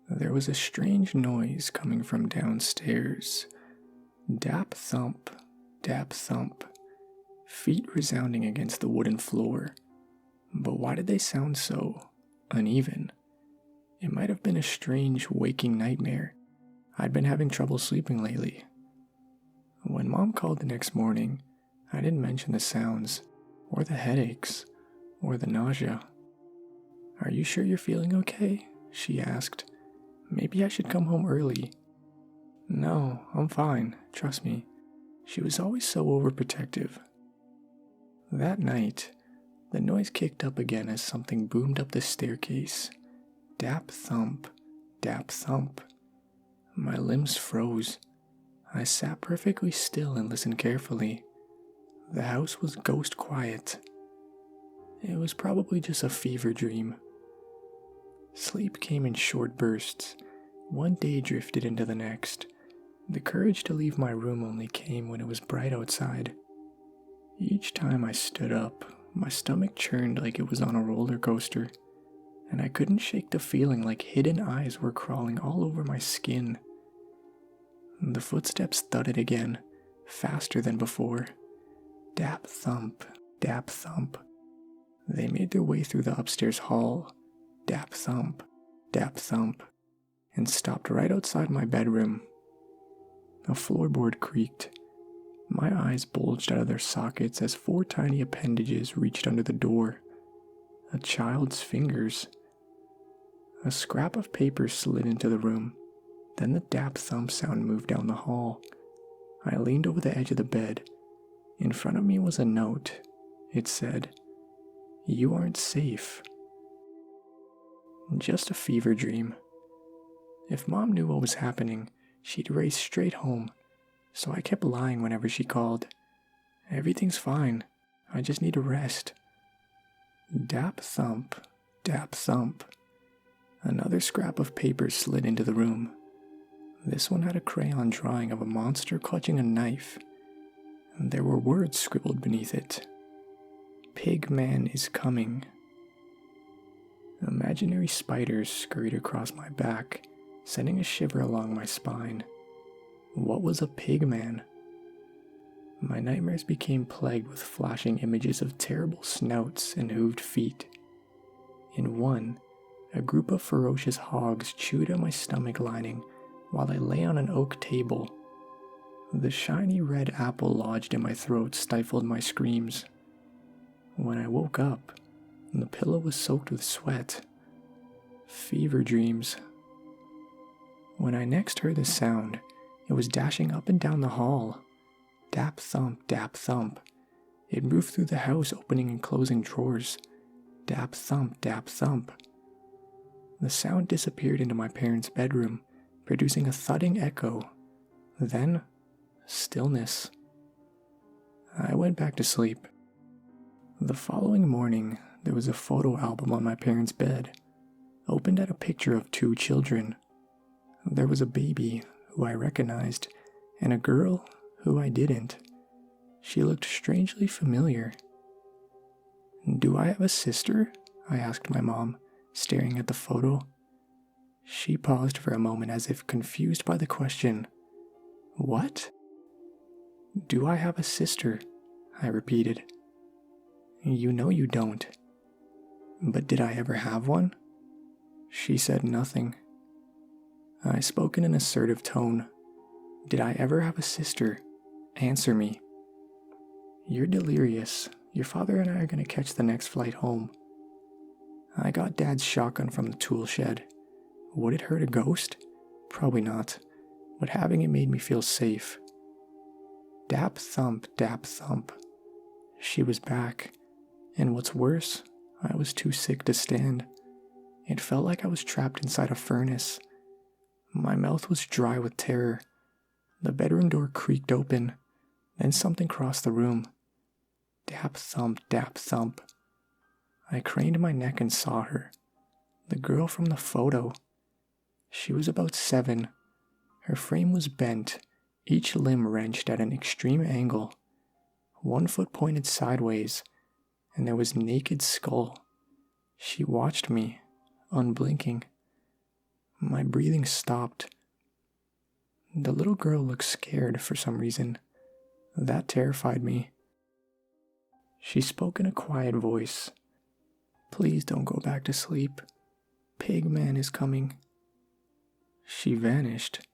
There was a strange noise coming from downstairs. Dap thump, dap thump, feet resounding against the wooden floor. But why did they sound so uneven? It might have been a strange waking nightmare. I'd been having trouble sleeping lately. When Mom called the next morning, I didn't mention the sounds, or the headaches, or the nausea. "Are you sure you're feeling okay?" she asked. "Maybe I should come home early." "No, I'm fine, trust me." She was always so overprotective. That night, the noise kicked up again as something boomed up the staircase. Dap thump, dap thump. My limbs froze. I sat perfectly still and listened carefully. The house was ghost quiet. It was probably just a fever dream. Sleep came in short bursts. One day drifted into the next. The courage to leave my room only came when it was bright outside. Each time I stood up, my stomach churned like it was on a roller coaster, and I couldn't shake the feeling like hidden eyes were crawling all over my skin. The footsteps thudded again, faster than before. Dap thump, dap thump. They made their way through the upstairs hall. Dap thump, dap thump, and stopped right outside my bedroom. A floorboard creaked. My eyes bulged out of their sockets as four tiny appendages reached under the door. A child's fingers. A scrap of paper slid into the room. Then the dap thump sound moved down the hall. I leaned over the edge of the bed. In front of me was a note. It said, "You aren't safe." Just a fever dream. If Mom knew what was happening, she'd race straight home, so I kept lying whenever she called. "Everything's fine. I just need a rest." Dap thump, dap thump. Another scrap of paper slid into the room. This one had a crayon drawing of a monster clutching a knife. There were words scribbled beneath it. "Pig man is coming." Imaginary spiders scurried across my back, sending a shiver along my spine. What was a pig man? My nightmares became plagued with flashing images of terrible snouts and hooved feet. In one, a group of ferocious hogs chewed at my stomach lining while I lay on an oak table. The shiny red apple lodged in my throat stifled my screams. When I woke up, the pillow was soaked with sweat. Fever dreams. When I next heard the sound, it was dashing up and down the hall. Dap thump, dap thump. It moved through the house, opening and closing drawers. Dap thump, dap thump. The sound disappeared into my parents' bedroom, producing a thudding echo. Then, stillness. I went back to sleep. The following morning, there was a photo album on my parents' bed, opened at a picture of two children. There was a baby, who I recognized, and a girl who I didn't. She looked strangely familiar. "Do I have a sister?" I asked my mom, staring at the photo. She paused for a moment as if confused by the question. "What?" "Do I have a sister?" I repeated. "You know you don't." "But did I ever have one?" She said nothing. I spoke in an assertive tone. "Did I ever have a sister? Answer me." "You're delirious. Your father and I are going to catch the next flight home." I got Dad's shotgun from the tool shed. Would it hurt a ghost? Probably not, but having it made me feel safe. Dap thump, dap thump. She was back, and what's worse, I was too sick to stand. It felt like I was trapped inside a furnace. My mouth was dry with terror. The bedroom door creaked open, then something crossed the room. Dap thump, dap thump. I craned my neck and saw her. The girl from the photo. She was about 7. Her frame was bent, each limb wrenched at an extreme angle. One foot pointed sideways, and there was naked skull. She watched me, unblinking. My breathing stopped. The little girl looked scared for some reason. That terrified me. She spoke in a quiet voice. "Please don't go back to sleep. Pigman is coming." She vanished.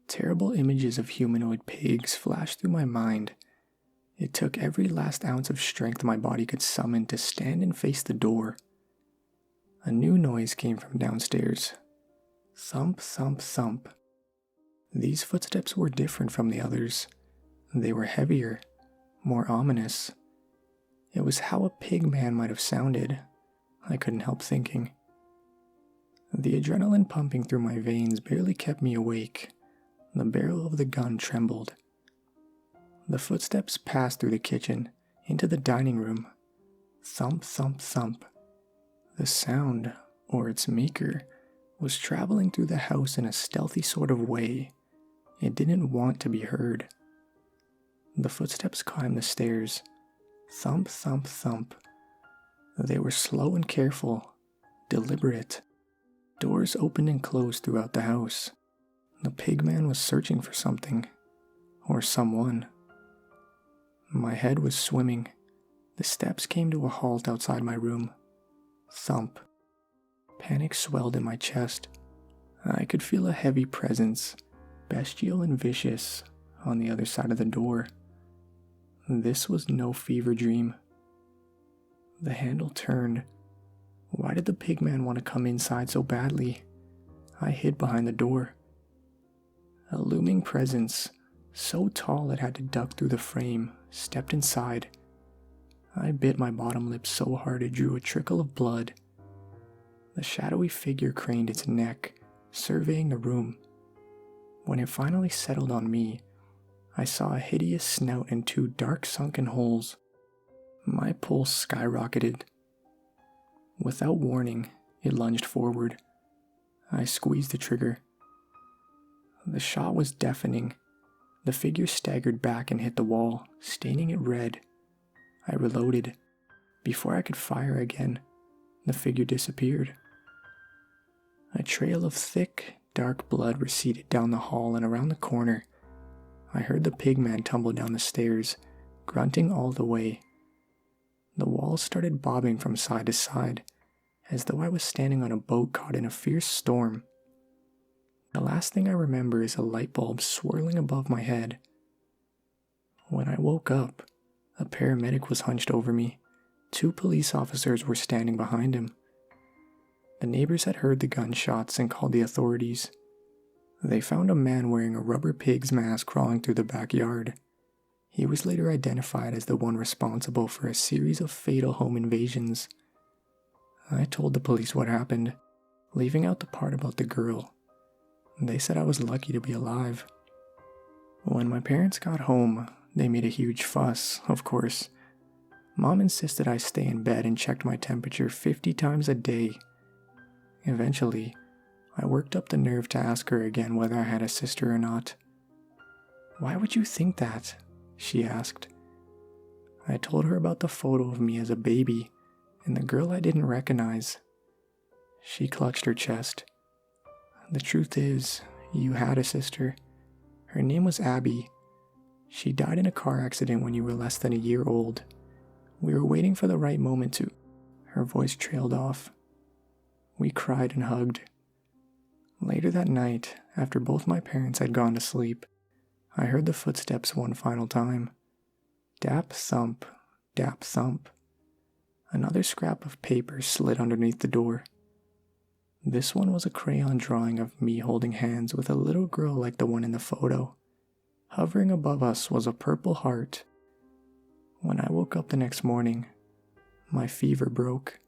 Terrible images of humanoid pigs flashed through my mind. It took every last ounce of strength my body could summon to stand and face the door. A new noise came from downstairs. Thump, thump, thump. These footsteps were different from the others. They were heavier, more ominous. It was how a pig man might have sounded. I couldn't help thinking. The adrenaline pumping through my veins barely kept me awake. The barrel of the gun trembled. The footsteps passed through the kitchen, into the dining room. Thump, thump, thump. The sound, or its maker, was traveling through the house in a stealthy sort of way. It didn't want to be heard. The footsteps climbed the stairs. Thump, thump, thump. They were slow and careful, deliberate. Doors opened and closed throughout the house. The pigman was searching for something, or someone. My head was swimming. The steps came to a halt outside my room. Thump. Panic swelled in my chest. I could feel a heavy presence, bestial and vicious, on the other side of the door. This was no fever dream. The handle turned. Why did the pigman want to come inside so badly? I hid behind the door. A looming presence, so tall it had to duck through the frame, stepped inside. I bit my bottom lip so hard it drew a trickle of blood. The shadowy figure craned its neck, surveying the room. When it finally settled on me, I saw a hideous snout and two dark sunken holes. My pulse skyrocketed. Without warning, it lunged forward. I squeezed the trigger. The shot was deafening. The figure staggered back and hit the wall, staining it red. I reloaded. Before I could fire again, the figure disappeared. A trail of thick, dark blood receded down the hall and around the corner. I heard the pigman tumble down the stairs, grunting all the way. The walls started bobbing from side to side, as though I was standing on a boat caught in a fierce storm. The last thing I remember is a light bulb swirling above my head. When I woke up, a paramedic was hunched over me. 2 police officers were standing behind him. The neighbors had heard the gunshots and called the authorities. They found a man wearing a rubber pig's mask crawling through the backyard. He was later identified as the one responsible for a series of fatal home invasions. I told the police what happened, leaving out the part about the girl. They said I was lucky to be alive. When my parents got home, they made a huge fuss, of course. Mom insisted I stay in bed and checked my temperature 50 times a day. Eventually, I worked up the nerve to ask her again whether I had a sister or not. "Why would you think that?" she asked. I told her about the photo of me as a baby and the girl I didn't recognize. She clutched her chest. "The truth is, you had a sister. Her name was Abby. She died in a car accident when you were less than a year old. We were waiting for the right moment to..." Her voice trailed off. We cried and hugged. Later that night, after both my parents had gone to sleep, I heard the footsteps one final time. Dap thump, dap thump. Another scrap of paper slid underneath the door. This one was a crayon drawing of me holding hands with a little girl like the one in the photo. Hovering above us was a purple heart. When I woke up the next morning, my fever broke.